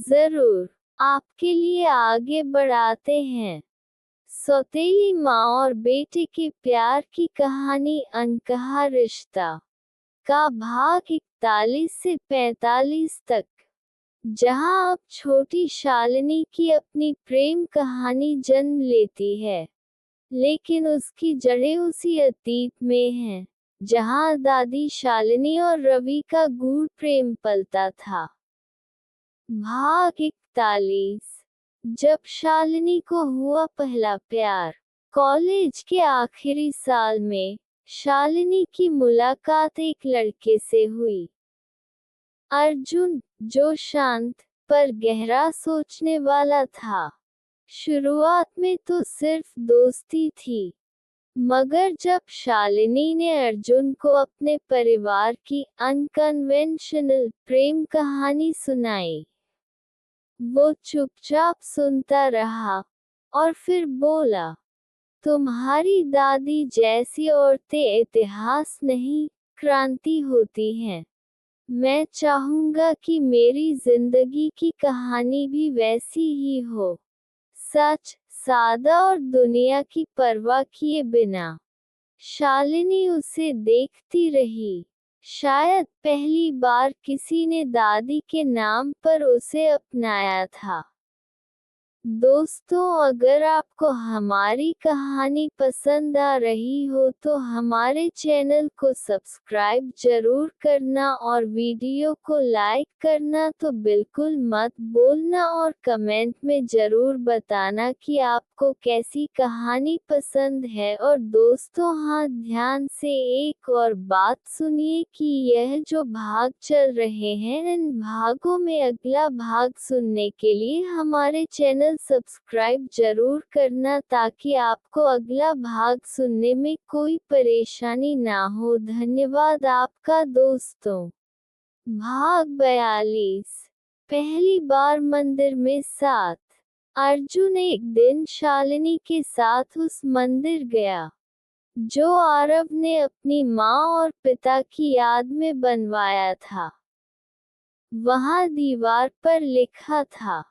जरूर, आपके लिए आगे बढ़ाते हैं। सौतेली माँ और बेटे के प्यार की कहानी अनकहा रिश्ता का भाग 41 से 45 तक, जहां अब छोटी शालिनी की अपनी प्रेम कहानी जन्म लेती है, लेकिन उसकी जड़ें उसी अतीत में हैं, जहां दादी शालिनी और रवि का गूढ़ प्रेम पलता था। भाग 41। जब शालिनी को हुआ पहला प्यार। कॉलेज के आखिरी साल में शालिनी की मुलाकात एक लड़के से हुई। अर्जुन, जो शांत पर गहरा सोचने वाला था। शुरुआत में तो सिर्फ दोस्ती थी, मगर जब शालिनी ने अर्जुन को अपने परिवार की अनकन्वेंशनल प्रेम कहानी सुनाई, वो चुपचाप सुनता रहा और फिर बोला, तुम्हारी दादी जैसी औरतें इतिहास नहीं, क्रांति होती हैं। मैं चाहूंगा कि मेरी जिंदगी की कहानी भी वैसी ही हो। सच, सादा और दुनिया की परवाह किए बिना। शालिनी उसे देखती रही। शायद पहली बार किसी ने दादी के नाम पर उसे अपनाया था। दोस्तों, अगर आपको हमारी कहानी पसंद आ रही हो तो हमारे चैनल को सब्सक्राइब जरूर करना और वीडियो को लाइक करना तो बिल्कुल मत भूलना, और कमेंट में जरूर बताना कि आपको कैसी कहानी पसंद है। और दोस्तों, हाँ, ध्यान से एक और बात सुनिए कि यह जो भाग चल रहे हैं, इन भागों में अगला भाग सुनने के लिए हमारे चैनल सब्सक्राइब जरूर करना, ताकि आपको अगला भाग सुनने में कोई परेशानी ना हो। धन्यवाद आपका दोस्तों। भाग 42। पहली बार मंदिर में साथ। अर्जुन एक दिन शालिनी के साथ उस मंदिर गया, जो आरव ने अपनी माँ और पिता की याद में बनवाया था। वहाँ दीवार पर लिखा था,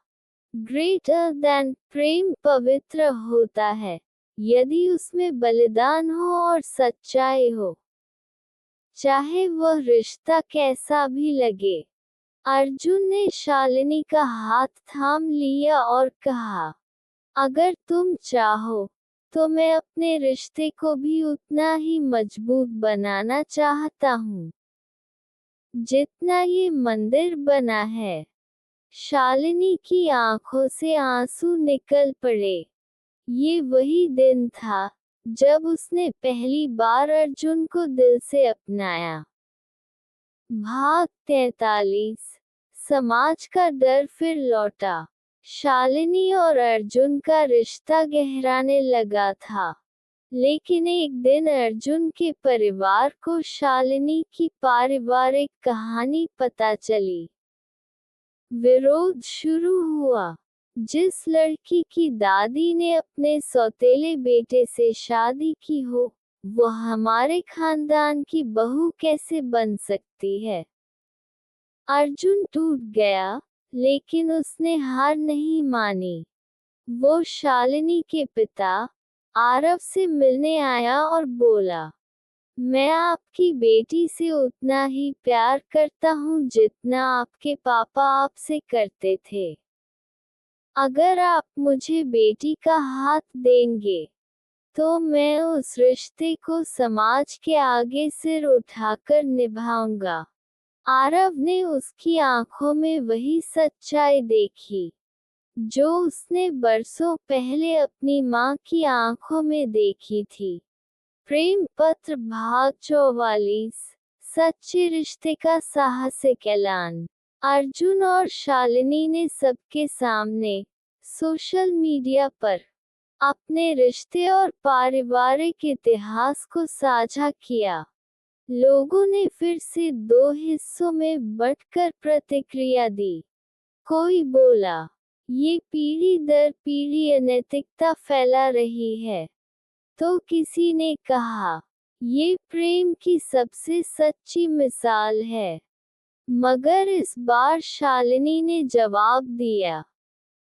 ग्रेटर देन प्रेम पवित्र होता है, यदि उसमें बलिदान हो और सच्चाई हो, चाहे वह रिश्ता कैसा भी लगे। अर्जुन ने शालिनी का हाथ थाम लिया और कहा, अगर तुम चाहो तो मैं अपने रिश्ते को भी उतना ही मजबूत बनाना चाहता हूँ, जितना ये मंदिर बना है। शालिनी की आंखों से आंसू निकल पड़े। ये वही दिन था जब उसने पहली बार अर्जुन को दिल से अपनाया। भाग 43। समाज का डर फिर लौटा। शालिनी और अर्जुन का रिश्ता गहराने लगा था, लेकिन एक दिन अर्जुन के परिवार को शालिनी की पारिवारिक कहानी पता चली। विरोध शुरू हुआ। जिस लड़की की दादी ने अपने सौतेले बेटे से शादी की हो, वो हमारे खानदान की बहू कैसे बन सकती है। अर्जुन टूट गया, लेकिन उसने हार नहीं मानी। वो शालिनी के पिता आरव से मिलने आया और बोला, मैं आपकी बेटी से उतना ही प्यार करता हूँ जितना आपके पापा आपसे करते थे। अगर आप मुझे बेटी का हाथ देंगे, तो मैं उस रिश्ते को समाज के आगे सिर उठाकर निभाऊंगा। आरव ने उसकी आंखों में वही सच्चाई देखी, जो उसने बरसों पहले अपनी माँ की आंखों में देखी थी। प्रेम पत्र भाग 44। सच्चे रिश्ते का साहसिक ऐलान। अर्जुन और शालिनी ने सबके सामने सोशल मीडिया पर अपने रिश्ते और पारिवारिक इतिहास को साझा किया। लोगों ने फिर से दो हिस्सों में बंटकर प्रतिक्रिया दी। कोई बोला, ये पीढ़ी दर पीढ़ी अनैतिकता फैला रही है, तो किसी ने कहा, ये प्रेम की सबसे सच्ची मिसाल है। मगर इस बार शालिनी ने जवाब दिया,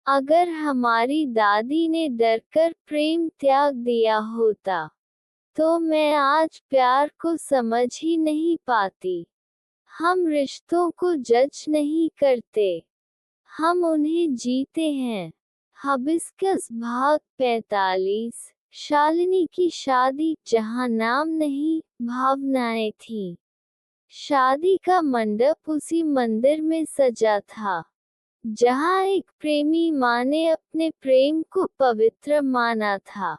अगर हमारी दादी ने डरकर प्रेम त्याग दिया होता, तो मैं आज प्यार को समझ ही नहीं पाती। हम रिश्तों को जज नहीं करते, हम उन्हें जीते हैं। हिबिस्कस भाग 45। शालिनी की शादी, जहां नाम नहीं, भावनाएं थीं। शादी का मंडप उसी मंदिर में सजा था, जहां एक प्रेमी माँ ने अपने प्रेम को पवित्र माना था।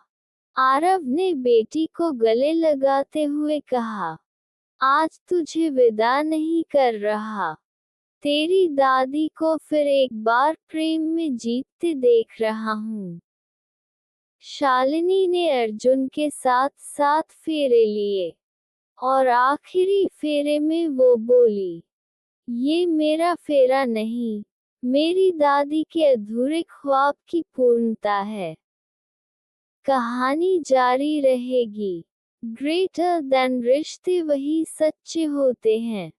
आरव ने बेटी को गले लगाते हुए कहा, आज तुझे विदा नहीं कर रहा। तेरी दादी को फिर एक बार प्रेम में जीतते देख रहा हूँ। शालिनी ने अर्जुन के साथ 7 फेरे लिए, और आखिरी फेरे में वो बोली, ये मेरा फेरा नहीं, मेरी दादी के अधूरे ख्वाब की पूर्णता है। कहानी जारी रहेगी। ग्रेटर देन रिश्ते वही सच्चे होते हैं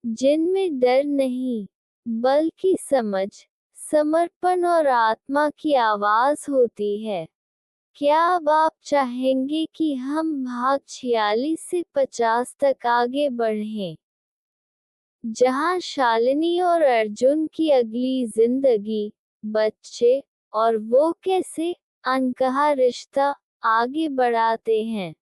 जिनमें डर नहीं, बल्कि समझ, समर्पण और आत्मा की आवाज होती है। क्या अब आप चाहेंगे कि हम भाग 46 से 50 तक आगे बढ़ें, जहां शालिनी और अर्जुन की अगली जिंदगी, बच्चे, और वो कैसे अनकहा रिश्ता आगे बढ़ाते हैं,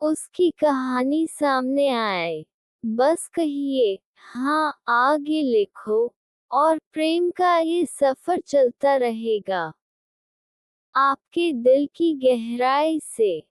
उसकी कहानी सामने आए? बस कहिए, हाँ, आगे लिखो, और प्रेम का ये सफर चलता रहेगा, आपके दिल की गहराई से।